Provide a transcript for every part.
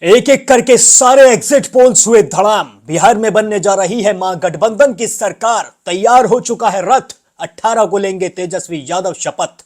एक एक करके सारे एग्जिट पोल्स हुए धड़ाम। बिहार में बनने जा रही है महागठबंधन की सरकार। तैयार हो चुका है रथ। 18 को लेंगे तेजस्वी यादव शपथ।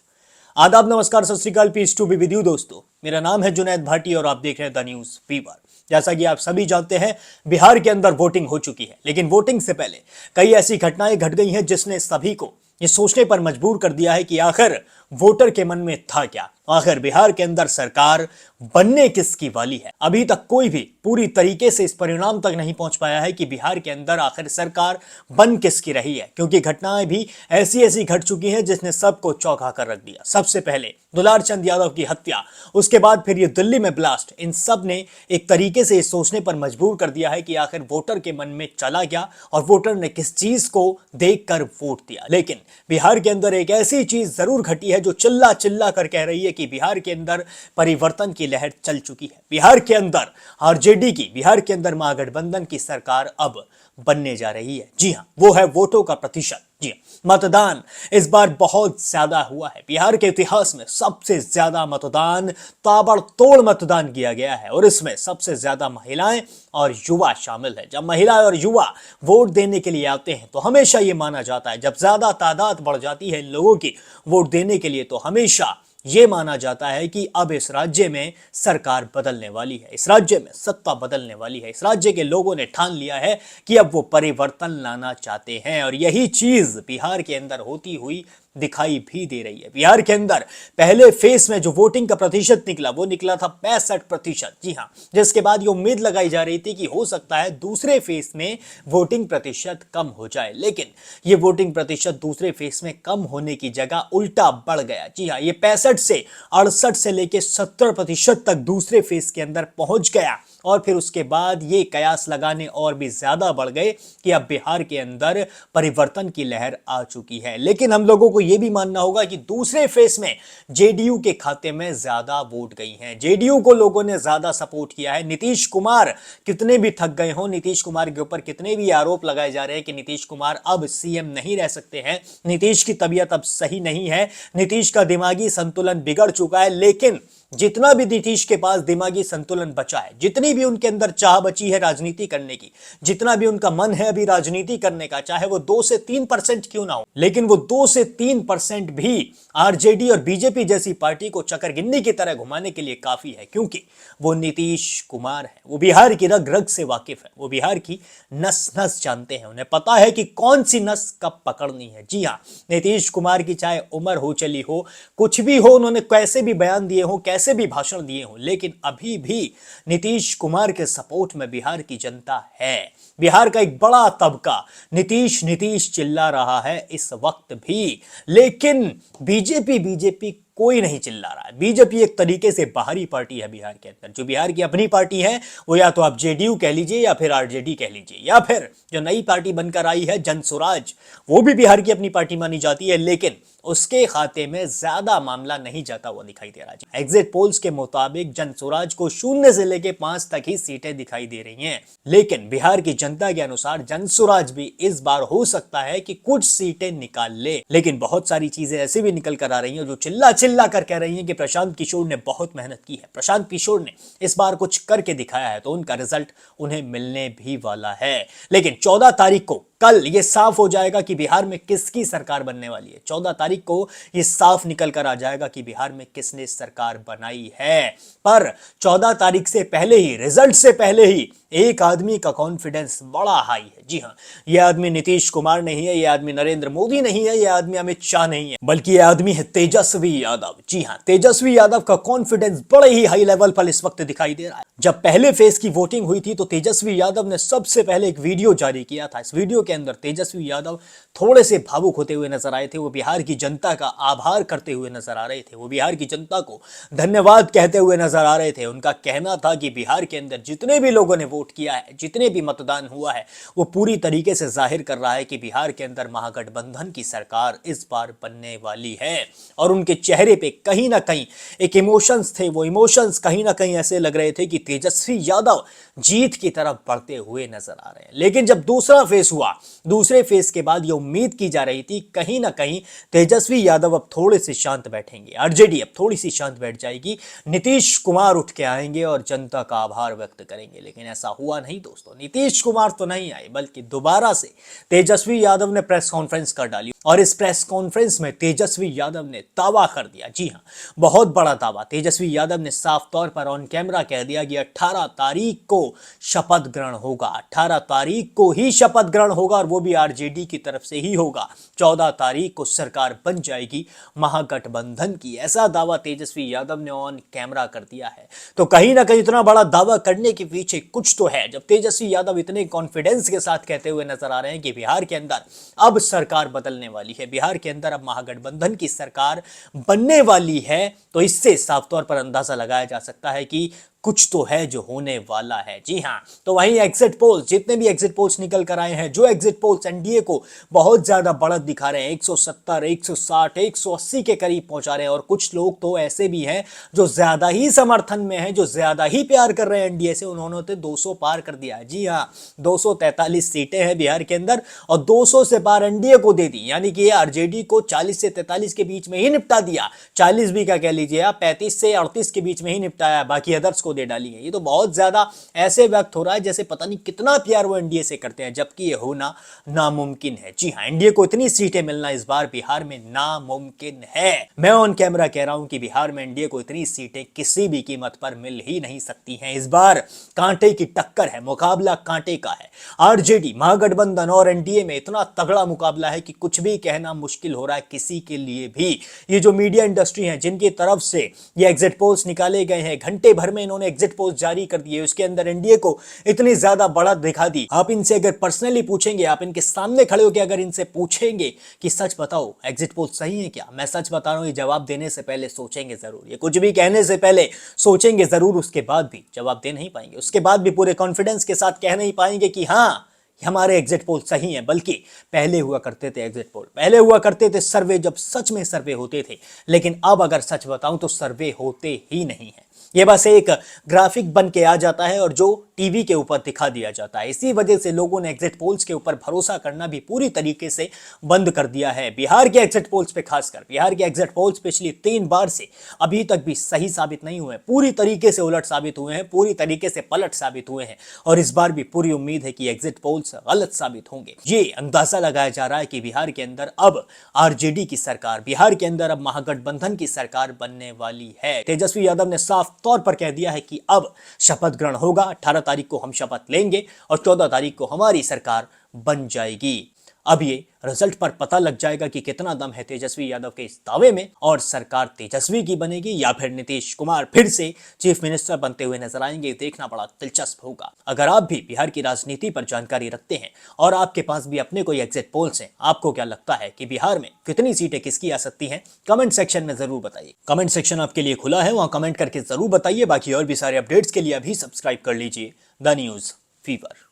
आदाब, नमस्कार, सत श्री अकाल। Peace to be with you दोस्तों। मेरा नाम है जुनैद भाटी और आप देख रहे हैं द न्यूज फीवर। जैसा कि आप सभी जानते हैं, बिहार के अंदर वोटिंग हो चुकी है, लेकिन वोटिंग से पहले कई ऐसी घटनाएं घट गई हैं जिसने सभी को ये सोचने पर मजबूर कर दिया है कि आखिर वोटर के मन में था क्या। आखिर बिहार के अंदर सरकार बनने किसकी वाली है। अभी तक कोई भी पूरी तरीके से इस परिणाम तक नहीं पहुंच पाया है कि बिहार के अंदर आखिर सरकार बन किसकी रही है, क्योंकि घटनाएं भी ऐसी ऐसी घट चुकी हैं जिसने सबको चौंका कर रख दिया। सबसे पहले दुलार चंद यादव की हत्या, उसके बाद फिर ये दिल्ली में ब्लास्ट, इन सब ने एक तरीके से सोचने पर मजबूर कर दिया है कि आखिर वोटर के मन में चला क्या और वोटर ने किस चीज को देखकर वोट दिया। लेकिन बिहार के अंदर एक ऐसी चीज जरूर घटी है जो चिल्ला चिल्ला कर कह रही है कि बिहार के अंदर परिवर्तन की लहर चल चुकी है। बिहार के अंदर आरजेडी की, बिहार के अंदर महागठबंधन की सरकार अब बनने जा रही है। जी हां, वो है वोटों का प्रतिशत। जी हां, मतदान इस बार बहुत ज्यादा हुआ है। बिहार के इतिहास में सबसे ज्यादा मतदान, ताबड़तोड़ मतदान किया गया है और इसमें सबसे ज्यादा महिलाएं और युवा शामिल है। जब महिलाएं और युवा वोट देने के लिए आते हैं तो हमेशा यह माना जाता है, जब ज्यादा तादाद बढ़ जाती है इन लोगों की वोट देने के लिए, तो हमेशा यह माना जाता है कि अब इस राज्य में सरकार बदलने वाली है, इस राज्य में सत्ता बदलने वाली है। इस राज्य के लोगों ने ठान लिया है कि अब वो परिवर्तन लाना चाहते हैं और यही चीज बिहार के अंदर होती हुई दिखाई भी दे रही है। बिहार के अंदर पहले फेस में जो वोटिंग का प्रतिशत निकला वो निकला था 65%। जी हां, जिसके बाद ये उम्मीद लगाई जा रही थी कि हो सकता है दूसरे फेस में वोटिंग प्रतिशत कम हो जाए, लेकिन ये वोटिंग प्रतिशत दूसरे फेस में कम होने की जगह उल्टा बढ़ गया। जी हां, ये 65 से 68 से लेकर 70% तक दूसरे फेस के अंदर पहुंच गया और फिर उसके बाद ये कयास लगाने और भी ज्यादा बढ़ गए कि अब बिहार के अंदर परिवर्तन की लहर आ चुकी है। लेकिन हम लोगों को यह भी मानना होगा कि दूसरे फेस में जेडीयू के खाते में ज्यादा वोट गई हैं, जेडीयू को लोगों ने ज्यादा सपोर्ट किया है। नीतीश कुमार कितने भी थक गए हो, नीतीश कुमार के ऊपर कितने भी आरोप लगाए जा रहे हैं कि नीतीश कुमार अब सीएम नहीं रह सकते हैं, नीतीश की तबीयत अब सही नहीं है, नीतीश का दिमागी संतुलन बिगड़ चुका है, लेकिन जितना भी नीतीश के पास दिमागी संतुलन बचा है, जितनी भी उनके अंदर चाह बची है राजनीति करने की, जितना भी उनका मन है अभी राजनीति करने का, चाहे वो 2 से 3% क्यों ना हो, लेकिन वो 2 से 3% भी आरजेडी और बीजेपी जैसी पार्टी को चकरगिन्नी की तरह घुमाने के लिए काफी है, क्योंकि वो नीतीश कुमार है। वो बिहार की रग रग से वाकिफ है, वो बिहार की नस नस जानते हैं, उन्हें पता है कि कौन सी नस कब पकड़नी है। जी हाँ, नीतीश कुमार की चाहे उम्र हो चली हो, कुछ भी हो, उन्होंने कैसे भी बयान दिए हो, कैसे भी भाषण दिए हो, लेकिन अभी भी नीतीश कुमार के सपोर्ट में बिहार की जनता है। बिहार का एक बड़ा तबका नीतीश नीतीश चिल्ला रहा है इस वक्त भी, लेकिन बीजेपी बीजेपी कोई नहीं चिल्ला रहा है। बीजेपी एक तरीके से बाहरी पार्टी है बिहार के अंदर। जो बिहार की अपनी पार्टी है वो या तो आप जेडीयू कह लीजिए या फिर आरजेडी कह लीजिए, या फिर जो नई पार्टी बनकर आई है जनसुराज, वो भी बिहार की अपनी पार्टी मानी जाती है, लेकिन उसके खाते में ज्यादा मामला नहीं जाता हुआ दिखाई दे रहा है। एग्जिट पोल्स के मुताबिक जनसुराज को 0 से लेकर 5 तक ही सीटें दिखाई दे रही हैं, लेकिन बिहार की जनता के अनुसार जनसुराज भी इस बार हो सकता है कि कुछ सीटें निकाल ले। लेकिन बहुत सारी चीजें ऐसे भी निकल कर आ रही हैं जो चिल्ला चिल्ला कर कह रही हैं कि प्रशांत किशोर ने बहुत मेहनत की है, प्रशांत किशोर ने इस बार कुछ करके दिखाया है, तो उनका रिजल्ट उन्हें मिलने भी वाला है। लेकिन 14 तारीख को, कल ये साफ हो जाएगा कि बिहार में किसकी सरकार बनने वाली है। 14 तारीख को ये साफ निकल कर आ जाएगा कि बिहार में किसने सरकार बनाई है। पर 14 तारीख से पहले ही, रिजल्ट से पहले ही, एक आदमी का कॉन्फिडेंस बड़ा हाई है। जी हां, यह आदमी नीतीश कुमार नहीं है, यह आदमी नरेंद्र मोदी नहीं है, यह आदमी अमित शाह नहीं है, बल्कि यह आदमी है तेजस्वी यादव। जी हां, तेजस्वी यादव का कॉन्फिडेंस बड़े ही हाई लेवल पर इस वक्त दिखाई दे रहा है। जब पहले फेज की वोटिंग हुई थी तो तेजस्वी यादव ने सबसे पहले एक वीडियो जारी किया था। इस वीडियो के अंदर तेजस्वी यादव थोड़े से भावुक होते हुए नजर आए थे। वो बिहार की जनता का आभार करते हुए नजर आ रहे थे, वो बिहार की जनता को धन्यवाद कहते हुए नजर आ रहे थे। उनका कहना था कि बिहार के अंदर जितने भी लोगों ने वोट वोट किया है, जितने भी मतदान हुआ है, वो पूरी तरीके से जाहिर कर रहा है कि बिहार के अंदर महागठबंधन की सरकार इस बार बनने वाली है। और उनके चेहरे पे कहीं ना कहीं एक इमोशंस थे, वो इमोशंस कहीं ना कहीं ऐसे लग रहे थे कि तेजस्वी यादव जीत की तरफ बढ़ते हुए नजर आ रहे हैं। लेकिन जब दूसरा फेस हुआ, दूसरे फेस के बाद ये उम्मीद की जा रही थी कहीं ना कहीं तेजस्वी यादव अब थोड़े से शांत बैठेंगे, आरजेडी अब थोड़ी सी शांत बैठ जाएगी, नीतीश कुमार उठ के आएंगे और जनता का आभार व्यक्त करेंगे। लेकिन ऐसा हुआ नहीं दोस्तों, नीतीश कुमार तो नहीं आए, बल्कि दोबारा से तेजस्वी यादव ने प्रेस कॉन्फ्रेंस कर डाली। और इस प्रेस कॉन्फ्रेंस में तेजस्वी यादव ने दावा कर दिया, जी हां, बहुत बड़ा दावा। तेजस्वी यादव ने साफ तौर पर ऑन कैमरा कह दिया कि 18 तारीख को शपथ ग्रहण होगा, 18 तारीख को ही शपथ ग्रहण होगा, और वो भी आरजेडी की तरफ से ही होगा। 14 तारीख को सरकार बन जाएगी महागठबंधन की, ऐसा दावा तेजस्वी यादव ने ऑन कैमरा कर दिया है। तो कहीं ना कहीं इतना बड़ा दावा करने के पीछे कुछ तो है। जब तेजस्वी यादव इतने कॉन्फिडेंस के साथ कहते हुए नजर आ रहे हैं कि बिहार के अंदर अब सरकार बदलने वाली है, बिहार के अंदर अब महागठबंधन की सरकार बनने वाली है, तो इससे साफ तौर पर अंदाजा लगाया जा सकता है कि कुछ तो है जो होने वाला है। जी हां, तो वहीं एग्जिट पोल्स, जितने भी एग्जिट पोल्स निकल कर आए हैं, जो एग्जिट पोल्स एनडीए को बहुत ज्यादा बढ़त दिखा रहे हैं, 170, 160, 180 के करीब पहुंचा रहे हैं। और कुछ लोग तो ऐसे भी हैं जो ज्यादा ही समर्थन में हैं, जो ज्यादा ही प्यार कर रहे हैं एनडीए से, उन्होंने तो 200 पार कर दिया है। जी हां, 243 सीटें हैं बिहार के अंदर और 200 से पार एनडीए को दे दी, यानी कि आरजेडी को 40 से 43 के बीच में ही निपटा दिया। 40 भी क्या कह लीजिए आप, 35 से 38 के बीच में ही निपटाया, बाकी अदर्स को दे डाली है। ये तो बहुत ज्यादा ऐसे व्यक्त हो रहा है जैसे पता नहीं कितना प्यार वो एनडीए से करते हैं, जबकि ये होना नामुमकिन है। जी हां, एनडीए को इतनी सीटें मिलना इस बार बिहार में नामुमकिन है। मैं ऑन कैमरा कह रहा हूं कि बिहार में एनडीए को इतनी सीटें किसी भी कीमत पर मिल ही नहीं सकती हैं। इस बार कांटे की टक्कर है, मुकाबला कांटे का है। आरजेडी, महागठबंधन और एनडीए में इतना तगड़ा मुकाबला है कि कुछ भी कहना मुश्किल हो रहा है किसी के लिए भी। ये जो मीडिया इंडस्ट्री है, जिनकी तरफ से ये एग्जिट पोल्स निकाले गए हैं, घंटे भर में इन्होंने एग्जिट पोल्स जारी कर दिए, उसके अंदर एनडीए को इतनी ज्यादा बढ़त दिखा दी। आप इनसे अगर पर्सनली पूछेंगे, आप इनके सामने खड़े होकर अगर इनसे पूछेंगे कि सच बताओ एग्जिट पोल सही है क्या, मैं सच बता रहा हूं, ये जवाब देने से पहले सोचेंगे जरूर, ये कुछ भी कहने से पहले सोचेंगे जरूर, उसके बाद भी जवाब दे नहीं पाएंगे, उसके बाद भी पूरे कॉन्फिडेंस के साथ कह नहीं पाएंगे कि हाँ हमारे एग्जिट पोल सही हैं। बल्कि पहले हुआ करते थे एग्जिट पोल, पहले हुआ करते थे सर्वे, जब सच में सर्वे होते थे, लेकिन अब अगर सच बताऊं तो सर्वे होते ही नहीं है। ये बस एक ग्राफिक बन के आ जाता है और जो टीवी के ऊपर दिखा दिया जाता है। इसी वजह से लोगों ने एग्जिट पोल्स के ऊपर भरोसा करना भी पूरी तरीके से बंद कर दिया है। बिहार के एग्जिट पोल्स पे खासकर, बिहार के एग्जिट पोल्स पिछली 3 बार से अभी तक भी सही साबित नहीं हुए, पूरी तरीके से उलट साबित हुए हैं, पूरी तरीके से पलट साबित हुए हैं। और इस बार भी पूरी उम्मीद है कि एग्जिट पोल्स गलत साबित होंगे। ये अंदाजा लगाया जा रहा है कि बिहार के अंदर अब आरजेडी की सरकार, बिहार के अंदर अब महागठबंधन की सरकार बनने वाली है। तेजस्वी यादव ने साफ तौर पर कह दिया है कि अब शपथ ग्रहण होगा, 18 तारीख को हम शपथ लेंगे और 14 तारीख को हमारी सरकार बन जाएगी। अब ये रिजल्ट पर पता लग जाएगा कि कितना दम है तेजस्वी यादव के इस दावे में, और सरकार तेजस्वी की बनेगी या फिर नीतीश कुमार फिर से चीफ मिनिस्टर बनते हुए नजर आएंगे। देखना बड़ा दिलचस्प होगा। अगर आप भी बिहार की राजनीति पर जानकारी रखते हैं और आपके पास भी अपने कोई एग्जिट पोल्स हैं, आपको क्या लगता है कि बिहार में कितनी सीटें किसकी आ सकती हैं, कमेंट सेक्शन में जरूर बताइए। कमेंट सेक्शन आपके लिए खुला है, वहां कमेंट करके जरूर बताइए। बाकी और भी सारे अपडेट्स के लिए अभी सब्सक्राइब कर लीजिए द न्यूज फीवर।